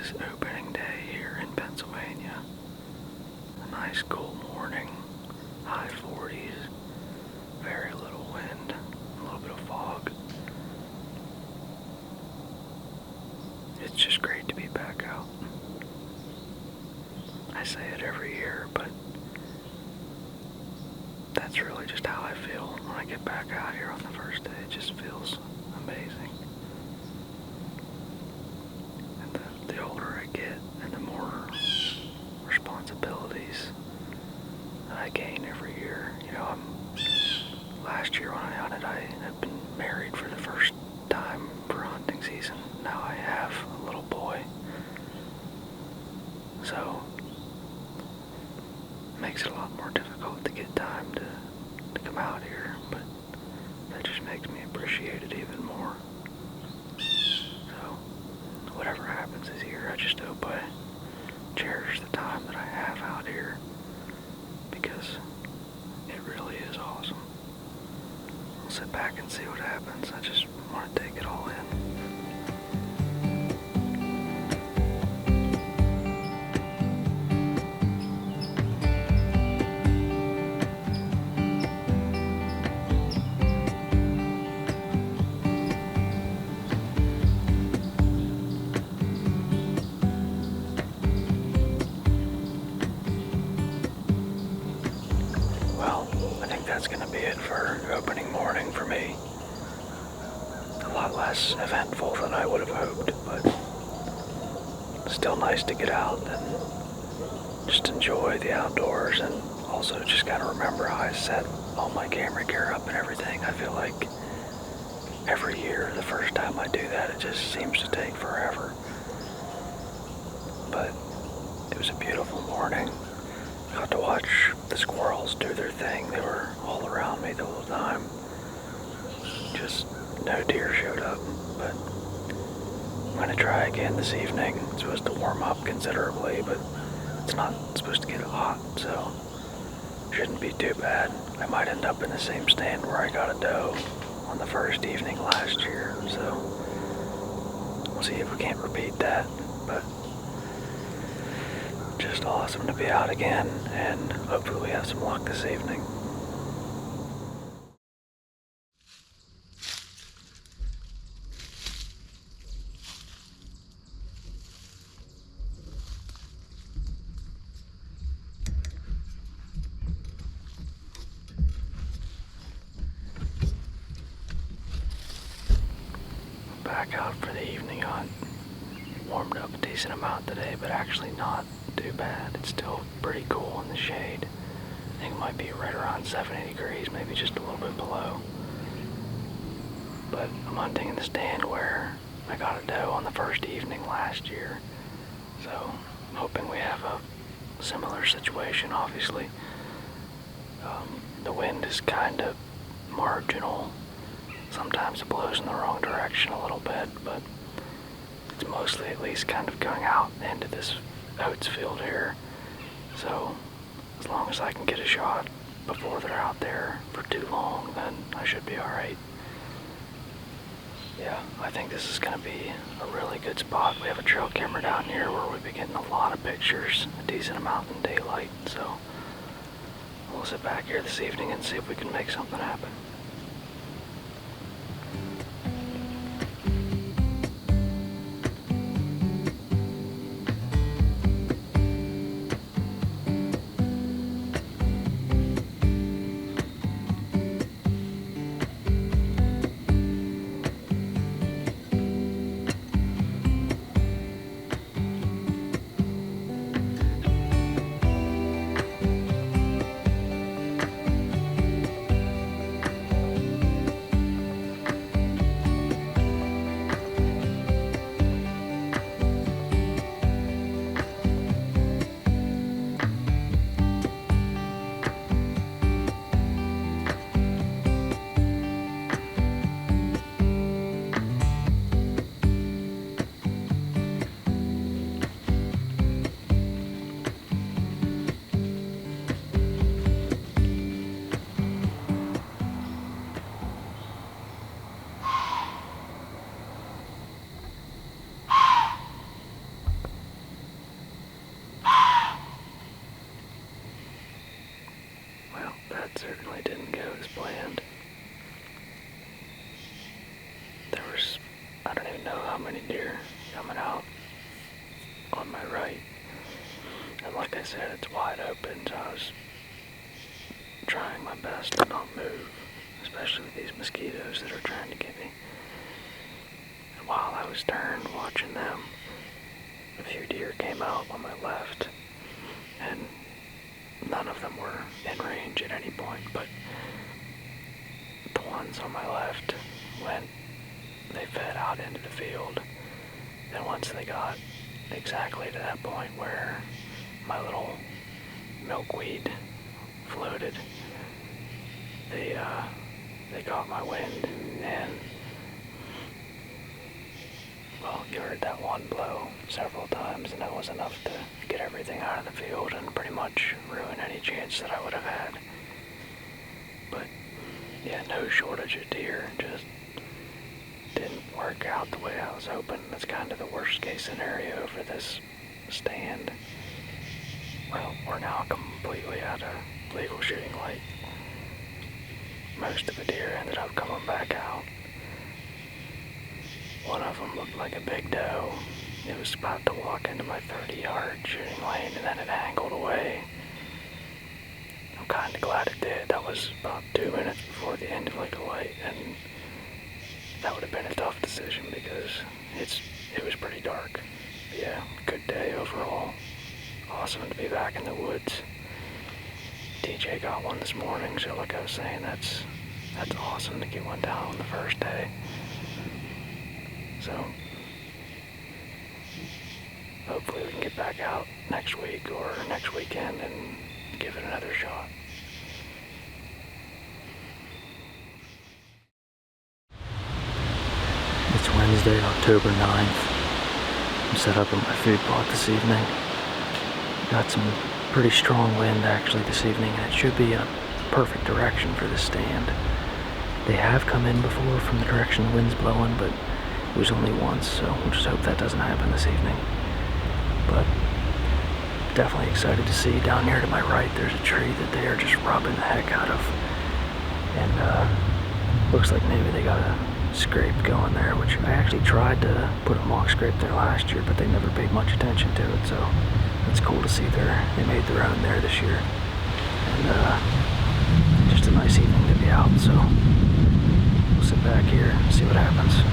is opening day here in Pennsylvania. A nice cool morning, high 40s, very little wind, a little bit of fog. It's just great to be back out. I say it every year, but that's really just how I feel when I get back out here on the first day. It just feels amazing. And the older I get and the more responsibilities that I gain every year. Last year when I hunted, I had been married for the first time for hunting season. Now I have a little boy. So it makes it a lot more difficult to get time to come out here, but that just makes me appreciate it even more. So whatever happens this year, I just hope I cherish the time that I have out here, because it really is awesome. We'll sit back and see what happens. I just want to take it all in. That's going to be it for opening morning for me. A lot less eventful than I would have hoped, but still nice to get out and just enjoy the outdoors, and also just got to remember how I set all my camera gear up and everything. I feel like every year, the first time I do that, it just seems to take forever. But it was a beautiful morning. Got to watch the squirrels do their thing. They were all around me the whole time. Just no deer showed up, but I'm going to try again this evening. It's supposed to warm up considerably, but it's not supposed to get hot, so shouldn't be too bad. I might end up in the same stand where I got a doe on the first evening last year, so we'll see if we can't repeat that, but just awesome to be out again, and hopefully we have some luck this evening. Back out for the evening hunt. Warmed up a decent amount today, but actually not too bad. It's still pretty cool in the shade. I think it might be right around 70 degrees, maybe just a little bit below. But I'm hunting in the stand where I got a doe on the first evening last year. So I'm hoping we have a similar situation, obviously. The wind is kind of marginal. Sometimes it blows in the wrong direction a little bit, but it's mostly at least kind of going out into this oats field here. So as long as I can get a shot before they're out there for too long, then I should be alright. Yeah, I think this is going to be a really good spot. We have a trail camera down here where we'll be getting a lot of pictures, a decent amount in daylight, so we'll sit back here this evening and see if we can make something happen. I don't even know how many deer coming out on my right. And like I said, it's wide open, so I was trying my best to not move, especially with these mosquitoes that are trying to get me. And while I was turned watching them, a few deer came out on my left, and none of them were in range at any point, but the ones on my left, when they fed out into the field, and once they got exactly to that point where my little milkweed floated, they got my wind, and well, you heard that one blow several times, and that was enough to get everything out of the field and pretty much ruin any chance that I would have had. But yeah, no shortage of deer, just didn't work out the way I was hoping. That's kind of the worst case scenario for this stand. Well, we're now completely out of legal shooting light. Most of the deer ended up coming back out. One of them looked like a big doe. It was about to walk into my 30-yard shooting lane, and then it angled away. I'm kind of glad it did. That was about 2 minutes before the end of legal light, and that would have been a tough decision because it was pretty dark. But yeah, good day overall. Awesome to be back in the woods. DJ got one this morning, so like I was saying, that's awesome to get one down on the first day. So hopefully we can get back out next week or next weekend and give it another shot. It's Wednesday, October 9th. I'm set up in my food plot this evening. Got some pretty strong wind actually this evening, and it should be in a perfect direction for this stand. They have come in before from the direction the wind's blowing, but it was only once, so we'll just hope that doesn't happen this evening. But definitely excited to see down here to my right, there's a tree that they are just rubbing the heck out of. And looks like maybe they got a scrape going there, which I actually tried to put a mock scrape there last year, but they never paid much attention to it, so it's cool to see they made their own there this year. And just a nice evening to be out, so we'll sit back here and see what happens.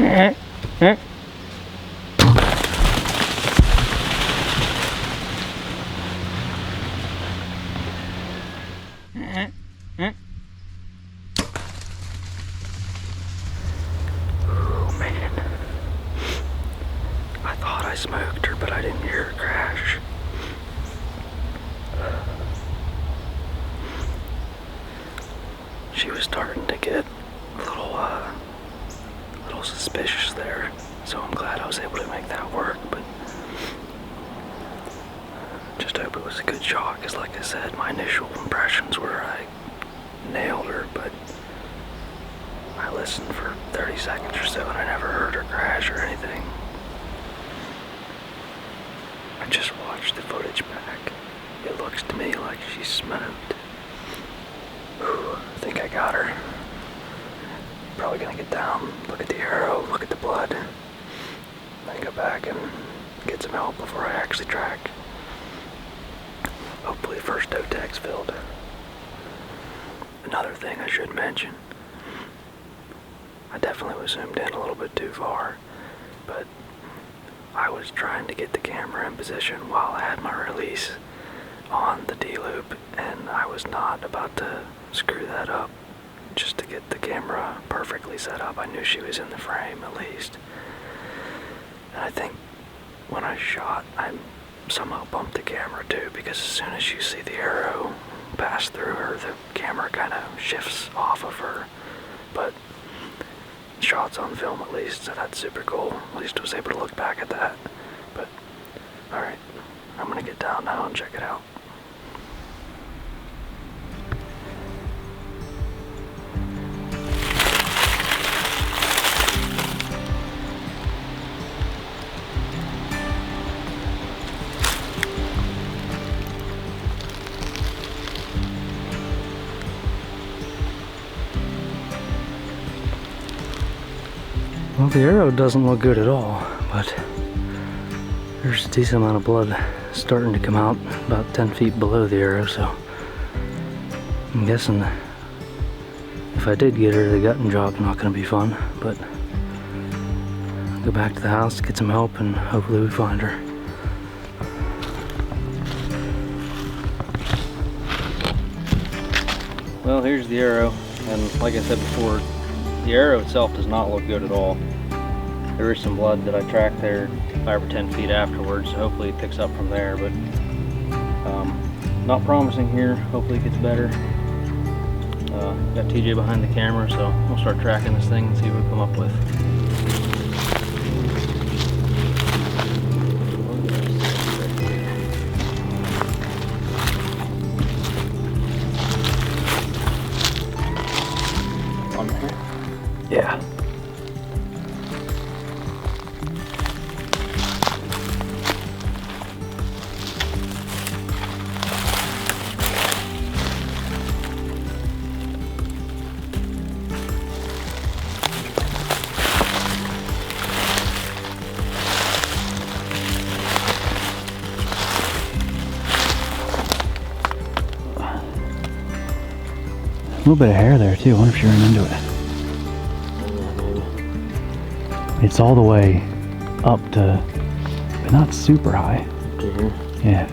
Man, I thought I smoked her, but I didn't hear her crash. She was starting to get a little suspicious there, so I'm glad I was able to make that work, but just hope it was a good shot, because like I said, my initial impressions were I nailed her, but I listened for 30 seconds or so and I never heard her crash or anything. I just watched the footage back. It looks to me like she smoked. Whew, I think I got her. Probably gonna get down, look at the arrow, look at the blood, then go back and get some help before I actually track. Hopefully the first toe tag's filled. Another thing I should mention, I definitely was zoomed in a little bit too far, but I was trying to get the camera in position while I had my release on the D-loop, and I was not about to screw that up just to get the camera perfectly set up. I knew she was in the frame at least. And I think when I shot, I somehow bumped the camera too, because as soon as you see the arrow pass through her, the camera kind of shifts off of her. But shots on film at least, so that's super cool. At least I was able to look back at that. But alright, I'm gonna get down now and check it out. Well, the arrow doesn't look good at all, but there's a decent amount of blood starting to come out about 10 feet below the arrow, so I'm guessing if I did get her, the gutting job's not going to be fun, but I'll go back to the house, get some help, and hopefully we find her. Well, here's the arrow, and like I said before, the arrow itself does not look good at all. There is some blood that I tracked there 5 or 10 feet afterwards, so hopefully it picks up from there, but not promising here. Hopefully it gets better. Got TJ behind the camera, so we'll start tracking this thing and see what we come up with. On there? Yeah. A little bit of hair there too. I wonder if you're into it. It's all the way up to, but not super high. Up to here? Yeah.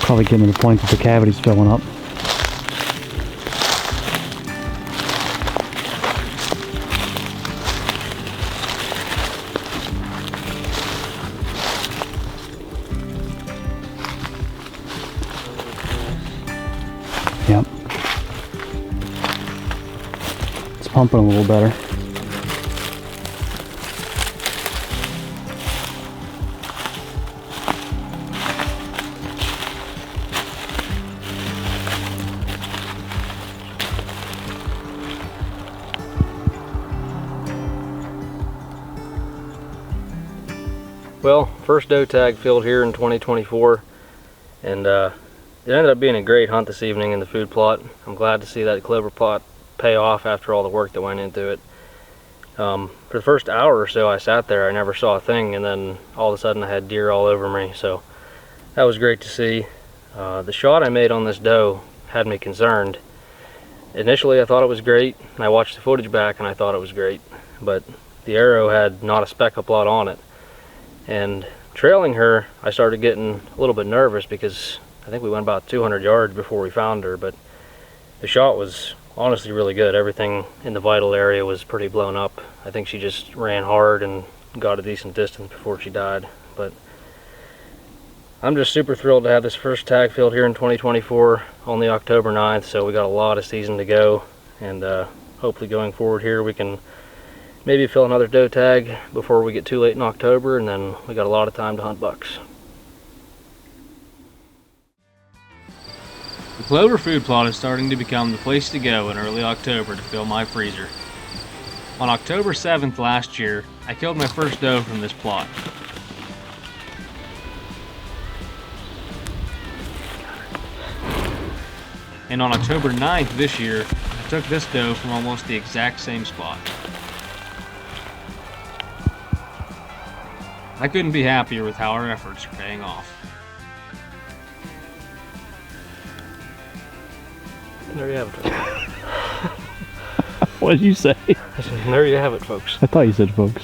Probably getting to the point that the cavity's filling up. Yep. It's pumping a little better. Well, first doe tag filled here in 2024, and it ended up being a great hunt this evening in the food plot. I'm glad to see that clover plot pay off after all the work that went into it. For the first hour or so I sat there, I never saw a thing, and then all of a sudden I had deer all over me, so that was great to see. The shot I made on this doe had me concerned. Initially I thought it was great, and I watched the footage back and I thought it was great, but the arrow had not a speck of blood on it. And trailing her, I started getting a little bit nervous because I think we went about 200 yards before we found her, but the shot was honestly really good. Everything in the vital area was pretty blown up. I think she just ran hard and got a decent distance before she died. But I'm just super thrilled to have this first tag field here in 2024, only October 9th, so we got a lot of season to go, and hopefully going forward here we can maybe fill another doe tag before we get too late in October, and then we got a lot of time to hunt bucks. The clover food plot is starting to become the place to go in early October to fill my freezer. On October 7th last year, I killed my first doe from this plot. And on October 9th this year, I took this doe from almost the exact same spot. I couldn't be happier with how our efforts are paying off. And there you have it. What did you say? I said, there you have it, folks. I thought you said folks.